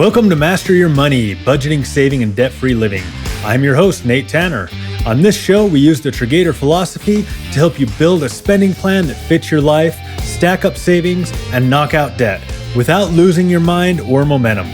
Welcome to Master Your Money, Budgeting, Saving, and Debt-Free Living. I'm your host, Nate Tanner. On this show, we use the Triggator philosophy to help you build a spending plan that fits your life, stack up savings, and knock out debt without losing your mind or momentum.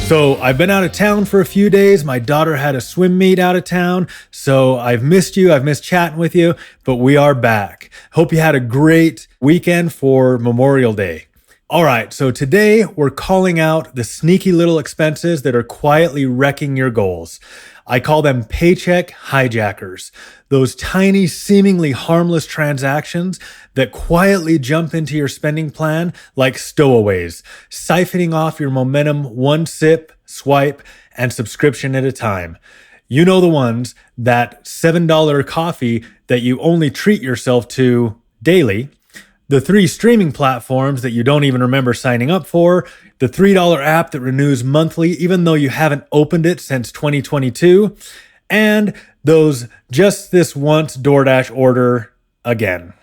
So I've been out of town for a few days. My daughter had a swim meet out of town, so I've missed you. I've missed chatting with you, but we are back. Hope you had a great weekend for Memorial Day. All right, so today we're calling out the sneaky little expenses that are quietly wrecking your goals. I call them Paycheck Hijackers. Those tiny, seemingly harmless transactions that quietly jump into your spending plan like stowaways, siphoning off your momentum one sip, swipe, and subscription at a time. You know the ones, that $7 coffee that you only treat yourself to daily, the 3 streaming platforms that you don't even remember signing up for, the $3 app that renews monthly even though you haven't opened it since 2022, and those just this once DoorDash order again.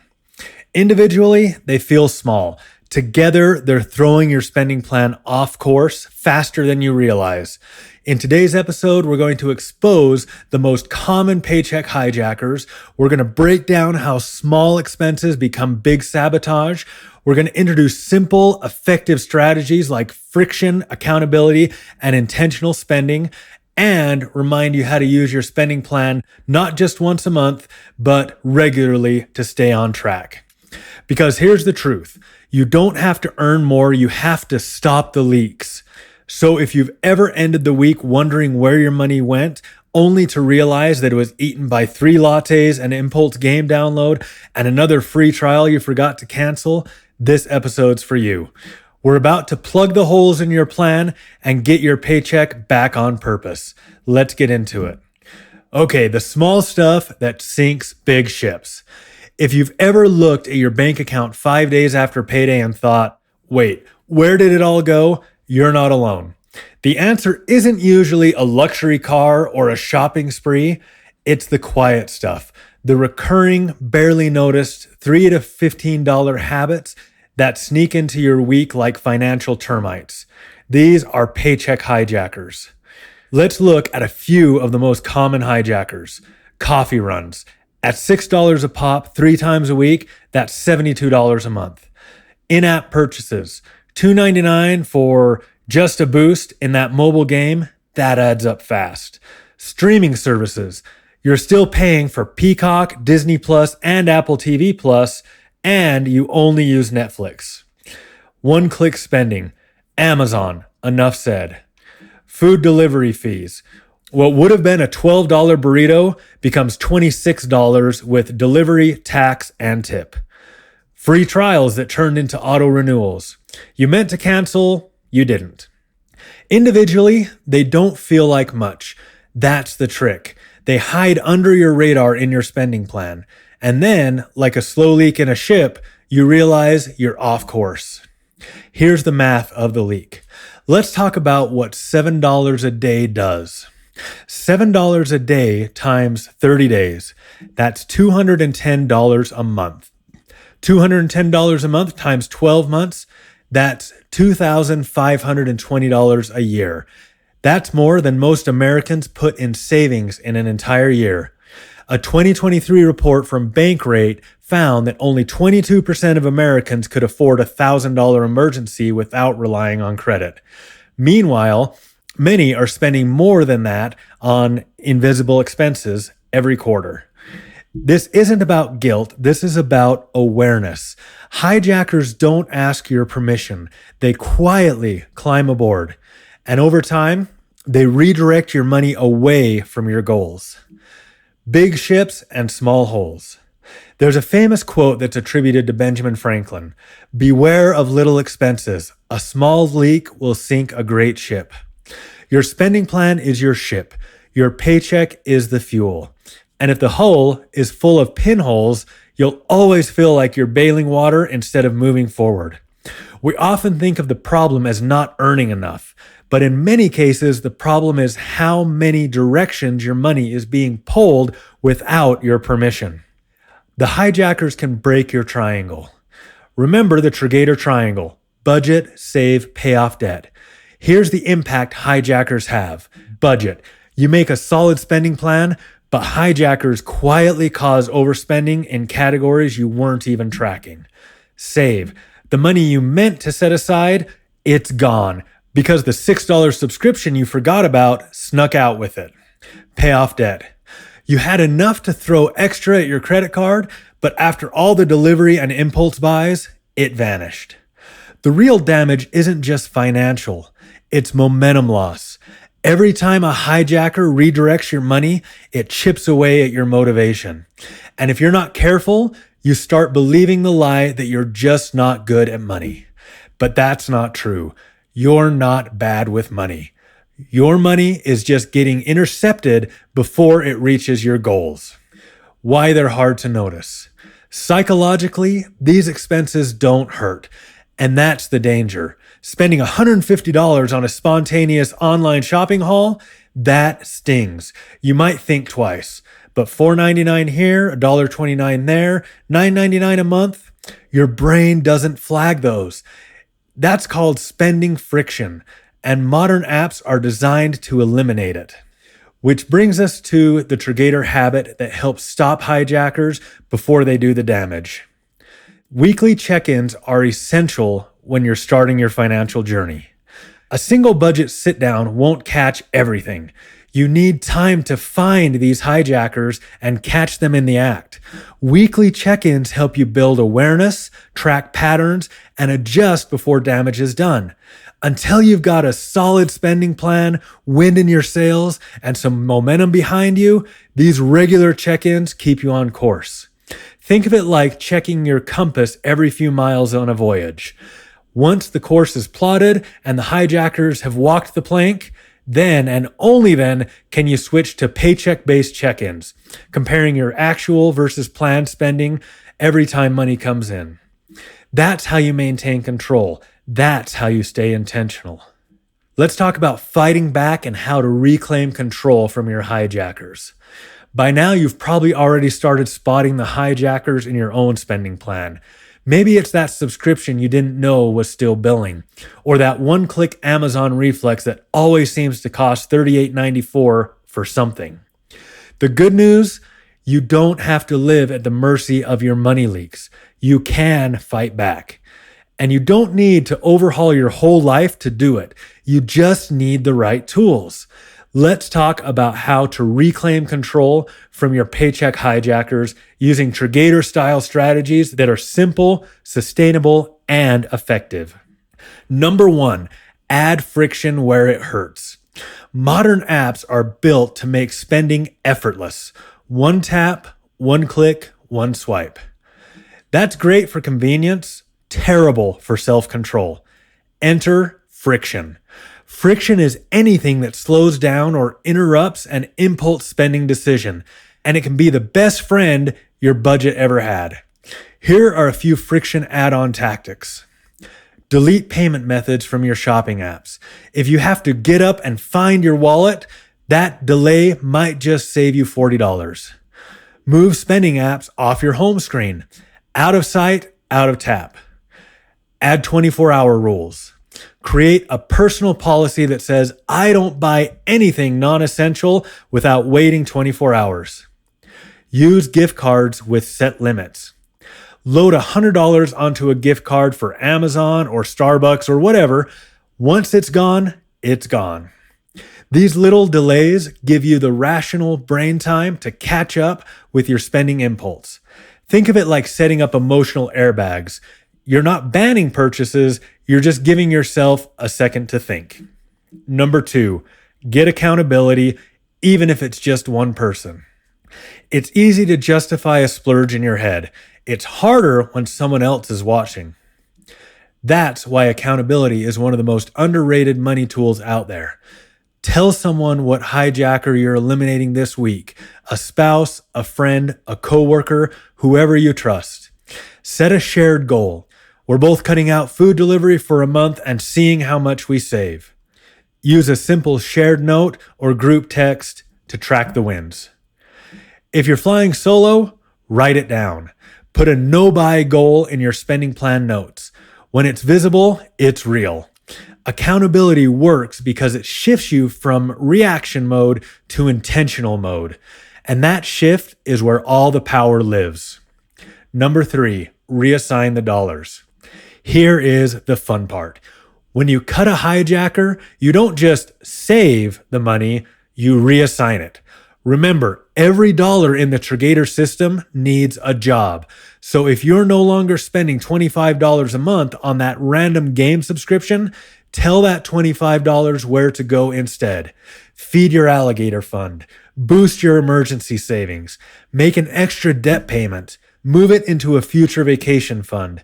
Individually, they feel small. Together, they're throwing your spending plan off course faster than you realize. In today's episode, we're going to expose the most common paycheck hijackers. We're going to break down how small expenses become big sabotage. We're going to introduce simple, effective strategies like friction, accountability, and intentional spending, and remind you how to use your spending plan not just once a month, but regularly to stay on track. Because here's the truth. You don't have to earn more, you have to stop the leaks. So if you've ever ended the week wondering where your money went, only to realize that it was eaten by 3 lattes, an impulse game download, and another free trial you forgot to cancel, this episode's for you. We're about to plug the holes in your plan and get your paycheck back on purpose. Let's get into it. Okay, the small stuff that sinks big ships. If you've ever looked at your bank account 5 days after payday and thought, wait, where did it all go? You're not alone. The answer isn't usually a luxury car or a shopping spree. It's the quiet stuff, the recurring, barely noticed $3 to $15 habits that sneak into your week like financial termites. These are paycheck hijackers. Let's look at a few of the most common hijackers. Coffee runs. At $6 a pop 3 times a week, that's $72 a month. In-app purchases. $2.99 for just a boost in that mobile game, that adds up fast. Streaming services. You're still paying for Peacock, Disney Plus, and Apple TV Plus, and you only use Netflix. One-click spending. Amazon, enough said. Food delivery fees. What would have been a $12 burrito becomes $26 with delivery, tax, and tip. Free trials that turned into auto renewals. You meant to cancel, you didn't. Individually, they don't feel like much. That's the trick. They hide under your radar in your spending plan. And then, like a slow leak in a ship, you realize you're off course. Here's the math of the leak. Let's talk about what $7 a day does. $7 a day times 30 days. That's $210 a month. $210 a month times 12 months, that's $2,520 a year. That's more than most Americans put in savings in an entire year. A 2023 report from Bankrate found that only 22% of Americans could afford a $1,000 emergency without relying on credit. Meanwhile, many are spending more than that on invisible expenses every quarter. This isn't about guilt. This is about awareness. Hijackers don't ask your permission. They quietly climb aboard. And over time, they redirect your money away from your goals. Big ships and small holes. There's a famous quote that's attributed to Benjamin Franklin. Beware of little expenses. A small leak will sink a great ship. Your spending plan is your ship. Your paycheck is the fuel. And if the hull is full of pinholes, you'll always feel like you're bailing water instead of moving forward. We often think of the problem as not earning enough, but in many cases, the problem is how many directions your money is being pulled without your permission. The hijackers can break your triangle. Remember the Triggator triangle: budget, save, pay off debt. Here's the impact hijackers have. Budget. You make a solid spending plan, but hijackers quietly cause overspending in categories you weren't even tracking. Save. The money you meant to set aside, it's gone because the $6 subscription you forgot about snuck out with it. Pay off debt. You had enough to throw extra at your credit card, but after all the delivery and impulse buys, it vanished. The real damage isn't just financial, it's momentum loss. Every time a hijacker redirects your money, it chips away at your motivation. And if you're not careful, you start believing the lie that you're just not good at money. But that's not true. You're not bad with money. Your money is just getting intercepted before it reaches your goals. Why they're hard to notice. Psychologically, these expenses don't hurt. And that's the danger. Spending $150 on a spontaneous online shopping haul, that stings. You might think twice. But $4.99 here, $1.29 there, $9.99 a month, your brain doesn't flag those. That's called spending friction, and modern apps are designed to eliminate it. Which brings us to the Triggator habit that helps stop hijackers before they do the damage. Weekly check-ins are essential when you're starting your financial journey. A single budget sit-down won't catch everything. You need time to find these hijackers and catch them in the act. Weekly check-ins help you build awareness, track patterns, and adjust before damage is done. Until you've got a solid spending plan, wind in your sails, and some momentum behind you, these regular check-ins keep you on course. Think of it like checking your compass every few miles on a voyage. Once the course is plotted and the hijackers have walked the plank, then and only then can you switch to paycheck-based check-ins, comparing your actual versus planned spending every time money comes in. That's how you maintain control. That's how you stay intentional. Let's talk about fighting back and how to reclaim control from your hijackers. By now, you've probably already started spotting the hijackers in your own spending plan. Maybe it's that subscription you didn't know was still billing, or that one-click Amazon reflex that always seems to cost $38.94 for something. The good news, you don't have to live at the mercy of your money leaks. You can fight back. And you don't need to overhaul your whole life to do it. You just need the right tools. Let's talk about how to reclaim control from your paycheck hijackers using Triggator-style strategies that are simple, sustainable, and effective. Number 1, add friction where it hurts. Modern apps are built to make spending effortless. One tap, one click, one swipe. That's great for convenience, terrible for self-control. Enter friction. Friction is anything that slows down or interrupts an impulse spending decision, and it can be the best friend your budget ever had. Here are a few friction add-on tactics. Delete payment methods from your shopping apps. If you have to get up and find your wallet, that delay might just save you $40. Move spending apps off your home screen. Out of sight, out of tap. Add 24-hour rules. Create a personal policy that says, I don't buy anything non-essential without waiting 24 hours. Use gift cards with set limits. Load $100 onto a gift card for Amazon or Starbucks or whatever. Once it's gone, it's gone. These little delays give you the rational brain time to catch up with your spending impulse. Think of it like setting up emotional airbags. You're not banning purchases, you're just giving yourself a second to think. Number 2, get accountability, even if it's just one person. It's easy to justify a splurge in your head. It's harder when someone else is watching. That's why accountability is one of the most underrated money tools out there. Tell someone what hijacker you're eliminating this week. A spouse, a friend, a coworker, whoever you trust. Set a shared goal. We're both cutting out food delivery for a month and seeing how much we save. Use a simple shared note or group text to track the wins. If you're flying solo, write it down. Put a no-buy goal in your spending plan notes. When it's visible, it's real. Accountability works because it shifts you from reaction mode to intentional mode. And that shift is where all the power lives. Number 3, reassign the dollars. Here is the fun part. When you cut a hijacker, you don't just save the money, you reassign it. Remember, every dollar in the Triggator system needs a job. So if you're no longer spending $25 a month on that random game subscription, tell that $25 where to go instead. Feed your alligator fund. Boost your emergency savings. Make an extra debt payment. Move it into a future vacation fund.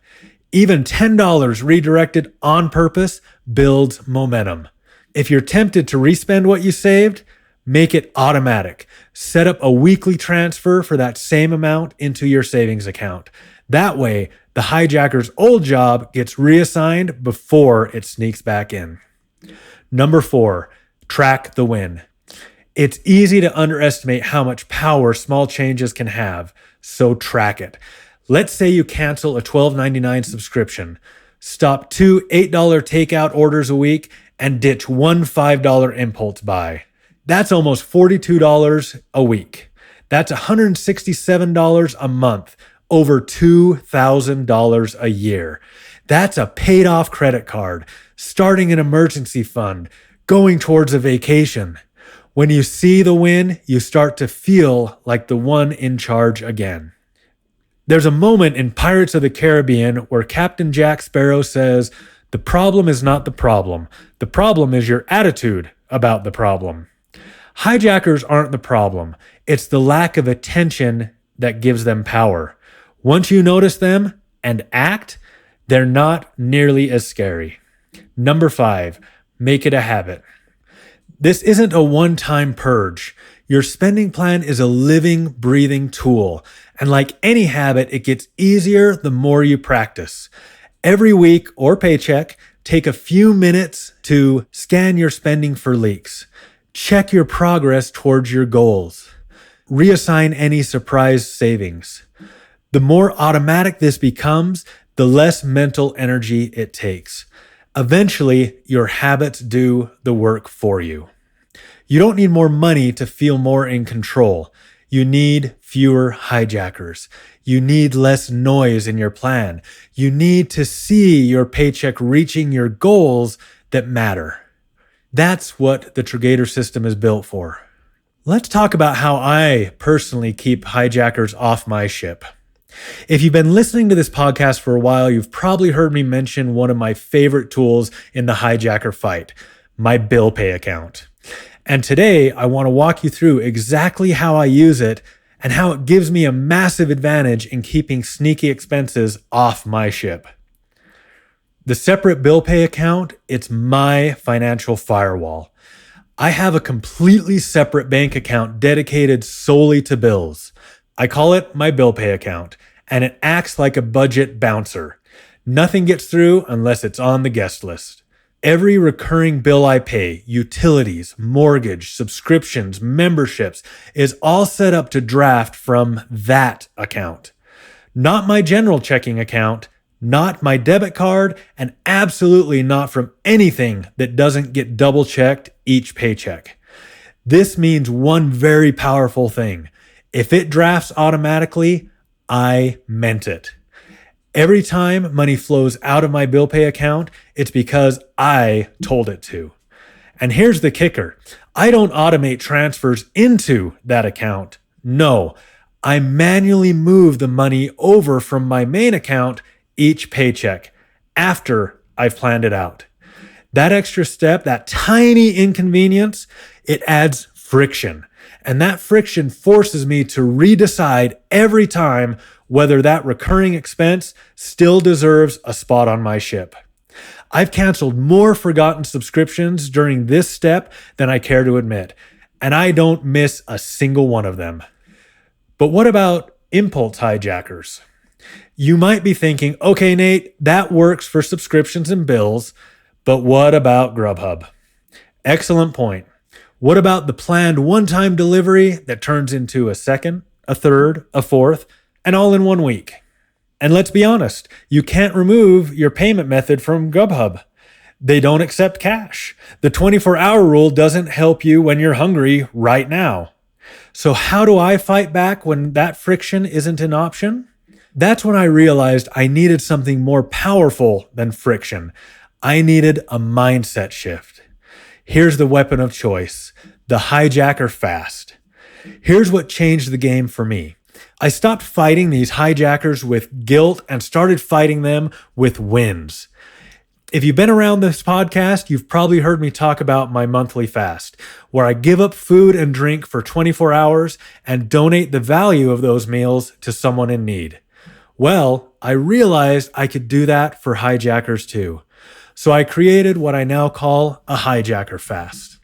Even $10 redirected on purpose builds momentum. If you're tempted to respend what you saved, make it automatic. Set up a weekly transfer for that same amount into your savings account. That way, the hijacker's old job gets reassigned before it sneaks back in. Number 4, track the win. It's easy to underestimate how much power small changes can have, so track it. Let's say you cancel a $12.99 subscription, stop 2 $8 takeout orders a week, and ditch one $5 impulse buy. That's almost $42 a week. That's $167 a month, over $2,000 a year. That's a paid off credit card, starting an emergency fund, going towards a vacation. When you see the win, you start to feel like the one in charge again. There's a moment in Pirates of the Caribbean where Captain Jack Sparrow says, "The problem is not the problem. The problem is your attitude about the problem." Hijackers aren't the problem. It's the lack of attention that gives them power. Once you notice them and act, they're not nearly as scary. Number 5, make it a habit. This isn't a one-time purge. Your spending plan is a living, breathing tool. And like any habit, it gets easier the more you practice. Every week or paycheck, take a few minutes to scan your spending for leaks. Check your progress towards your goals. Reassign any surprise savings. The more automatic this becomes, the less mental energy it takes. Eventually, your habits do the work for you. You don't need more money to feel more in control. You need fewer hijackers. You need less noise in your plan. You need to see your paycheck reaching your goals that matter. That's what the Triggator system is built for. Let's talk about how I personally keep hijackers off my ship. If you've been listening to this podcast for a while, you've probably heard me mention one of my favorite tools in the hijacker fight, my bill pay account. And today, I want to walk you through exactly how I use it and how it gives me a massive advantage in keeping sneaky expenses off my ship. The separate bill pay account, it's my financial firewall. I have a completely separate bank account dedicated solely to bills. I call it my bill pay account, and it acts like a budget bouncer. Nothing gets through unless it's on the guest list. Every recurring bill I pay, utilities, mortgage, subscriptions, memberships, is all set up to draft from that account. Not my general checking account, not my debit card, and absolutely not from anything that doesn't get double checked each paycheck. This means one very powerful thing. If it drafts automatically, I meant it. Every time money flows out of my bill pay account, it's because I told it to. And here's the kicker. I don't automate transfers into that account. No, I manually move the money over from my main account each paycheck after I've planned it out. That extra step, that tiny inconvenience, it adds friction. And that friction forces me to redecide every time whether that recurring expense still deserves a spot on my ship. I've canceled more forgotten subscriptions during this step than I care to admit, and I don't miss a single one of them. But what about impulse hijackers? You might be thinking, okay, Nate, that works for subscriptions and bills, but what about Grubhub? Excellent point. What about the planned one-time delivery that turns into a second, a third, a fourth, and all in 1 week? And let's be honest, you can't remove your payment method from Grubhub. They don't accept cash. The 24-hour rule doesn't help you when you're hungry right now. So how do I fight back when that friction isn't an option? That's when I realized I needed something more powerful than friction. I needed a mindset shift. Here's the weapon of choice, the hijacker fast. Here's what changed the game for me. I stopped fighting these hijackers with guilt and started fighting them with wins. If you've been around this podcast, you've probably heard me talk about my monthly fast, where I give up food and drink for 24 hours and donate the value of those meals to someone in need. Well, I realized I could do that for hijackers too. So I created what I now call a hijacker fast.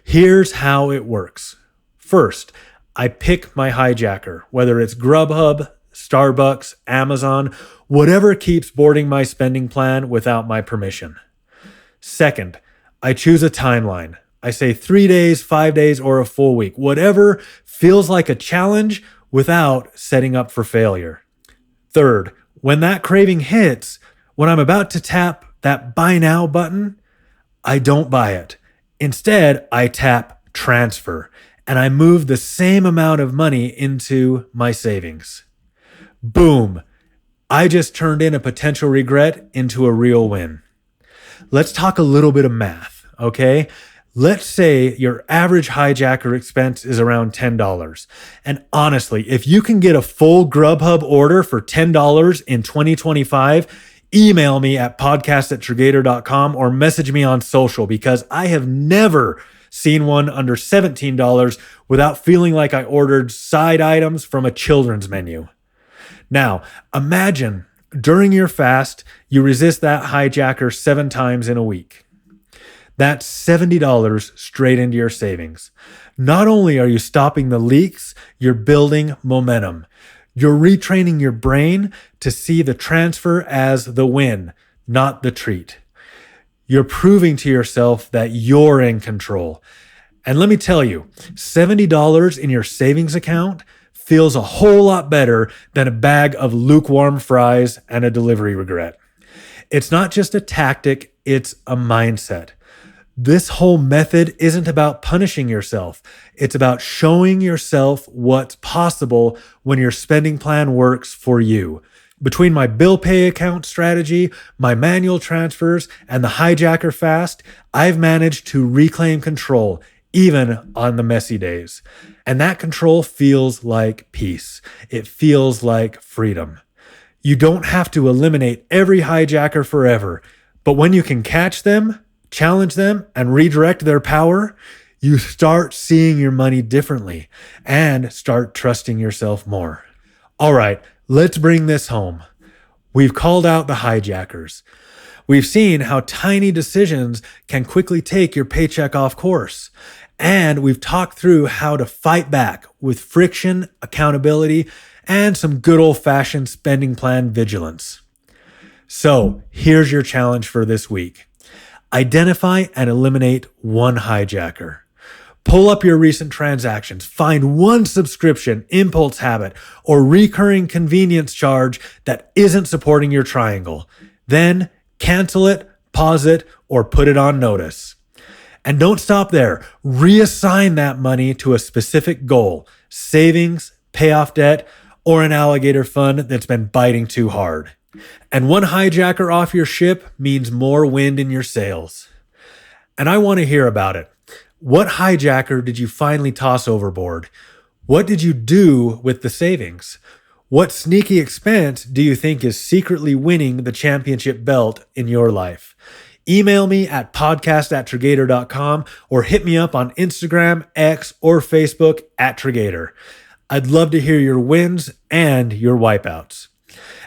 Here's how it works. First, I pick my hijacker, whether it's Grubhub, Starbucks, Amazon, whatever keeps boarding my spending plan without my permission. Second, I choose a timeline. I say 3 days, 5 days, or a full week, whatever feels like a challenge without setting up for failure. Third, when that craving hits, when I'm about to tap that buy now button, I don't buy it. Instead, I tap transfer and I move the same amount of money into my savings. Boom. I just turned in a potential regret into a real win. Let's talk a little bit of math, okay? Let's say your average hijacker expense is around $10. And honestly, if you can get a full Grubhub order for $10 in 2025, email me at podcast@Triggator.com or message me on social, because I have never seen one under $17 without feeling like I ordered side items from a children's menu. Now, imagine during your fast, you resist that hijacker 7 times in a week. That's $70 straight into your savings. Not only are you stopping the leaks, you're building momentum. You're retraining your brain to see the transfer as the win, not the treat. You're proving to yourself that you're in control. And let me tell you, $70 in your savings account feels a whole lot better than a bag of lukewarm fries and a delivery regret. It's not just a tactic, it's a mindset. This whole method isn't about punishing yourself. It's about showing yourself what's possible when your spending plan works for you. Between my bill pay account strategy, my manual transfers, and the hijacker fast, I've managed to reclaim control, even on the messy days. And that control feels like peace. It feels like freedom. You don't have to eliminate every hijacker forever, but when you can catch them, challenge them, and redirect their power, you start seeing your money differently and start trusting yourself more. All right, let's bring this home. We've called out the hijackers. We've seen how tiny decisions can quickly take your paycheck off course. And we've talked through how to fight back with friction, accountability, and some good old-fashioned spending plan vigilance. So here's your challenge for this week. Identify and eliminate one hijacker. Pull up your recent transactions, find one subscription, impulse habit, or recurring convenience charge that isn't supporting your triangle. Then cancel it, pause it, or put it on notice. And don't stop there. Reassign that money to a specific goal, savings, pay off debt, or an alligator fund that's been biting too hard. And one hijacker off your ship means more wind in your sails. And I want to hear about it. What hijacker did you finally toss overboard? What did you do with the savings? What sneaky expense do you think is secretly winning the championship belt in your life? Email me at podcast@Triggator.com or hit me up on Instagram, X, or Facebook @Triggator. I'd love to hear your wins and your wipeouts.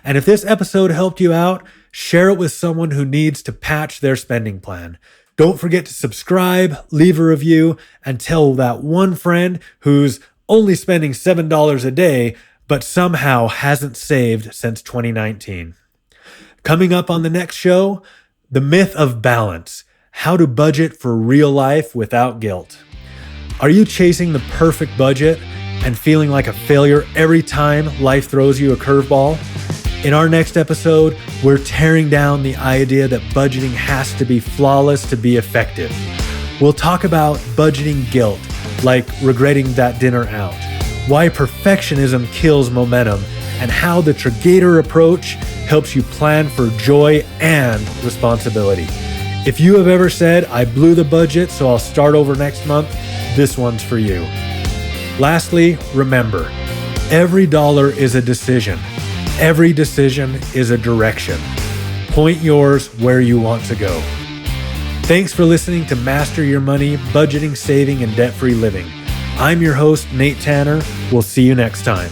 And if this episode helped you out, share it with someone who needs to patch their spending plan. Don't forget to subscribe, leave a review, and tell that one friend who's only spending $7 a day, but somehow hasn't saved since 2019. Coming up on the next show, the myth of balance, how to budget for real life without guilt. Are you chasing the perfect budget and feeling like a failure every time life throws you a curveball? In our next episode, we're tearing down the idea that budgeting has to be flawless to be effective. We'll talk about budgeting guilt, like regretting that dinner out, why perfectionism kills momentum, and how the Triggator approach helps you plan for joy and responsibility. If you have ever said, I blew the budget, so I'll start over next month, this one's for you. Lastly, remember, every dollar is a decision. Every decision is a direction. Point yours where you want to go. Thanks for listening to Master Your Money, Budgeting, Saving, and Debt-Free Living. I'm your host, Nate Tanner. We'll see you next time.